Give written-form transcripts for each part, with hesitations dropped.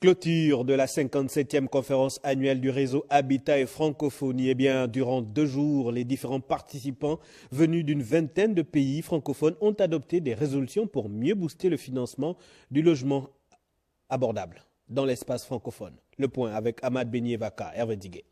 Clôture de la 57e conférence annuelle du réseau Habitat et Francophonie. Durant 2 jours, les différents participants venus d'une vingtaine de pays francophones ont adopté des résolutions pour mieux booster le financement du logement abordable dans l'espace francophone. Le point avec Ahmad Benievaka, Hervé Diguet.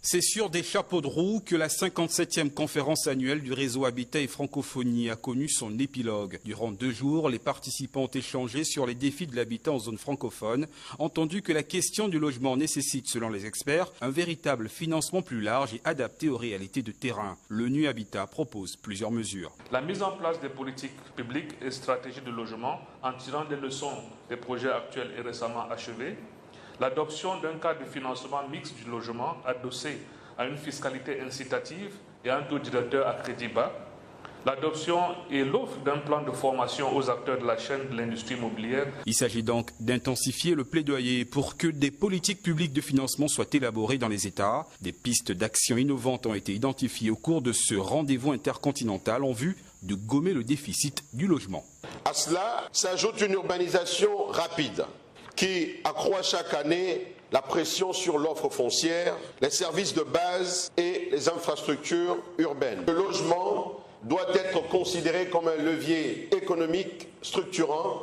C'est sur des chapeaux de roue que la 57e conférence annuelle du réseau Habitat et Francophonie a connu son épilogue. Durant 2 jours, les participants ont échangé sur les défis de l'habitat en zone francophone, entendu que la question du logement nécessite, selon les experts, un véritable financement plus large et adapté aux réalités de terrain. L'ONU Habitat propose plusieurs mesures. La mise en place des politiques publiques et stratégies de logement en tirant des leçons des projets actuels et récemment achevés. L'adoption d'un cadre de financement mixte du logement adossé à une fiscalité incitative et un taux directeur à crédit bas. L'adoption et l'offre d'un plan de formation aux acteurs de la chaîne de l'industrie immobilière. Il s'agit donc d'intensifier le plaidoyer pour que des politiques publiques de financement soient élaborées dans les États. Des pistes d'action innovantes ont été identifiées au cours de ce rendez-vous intercontinental en vue de gommer le déficit du logement. À cela s'ajoute une urbanisation rapide qui accroît chaque année la pression sur l'offre foncière, les services de base et les infrastructures urbaines. Le logement doit être considéré comme un levier économique structurant,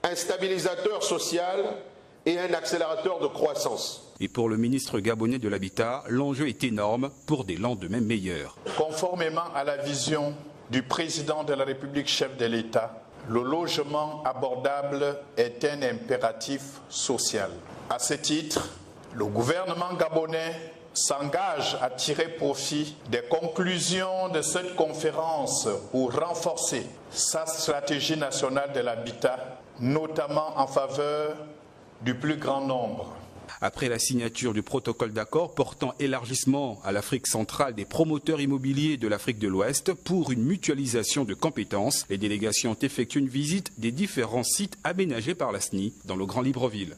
un stabilisateur social et un accélérateur de croissance. Et pour le ministre gabonais de l'Habitat, l'enjeu est énorme pour des lendemains meilleurs. Conformément à la vision du président de la République, chef de l'État, le logement abordable est un impératif social. À ce titre, le gouvernement gabonais s'engage à tirer profit des conclusions de cette conférence pour renforcer sa stratégie nationale de l'habitat, notamment en faveur du plus grand nombre. Après la signature du protocole d'accord portant élargissement à l'Afrique centrale des promoteurs immobiliers de l'Afrique de l'Ouest pour une mutualisation de compétences, les délégations ont effectué une visite des différents sites aménagés par la SNI dans le Grand Libreville.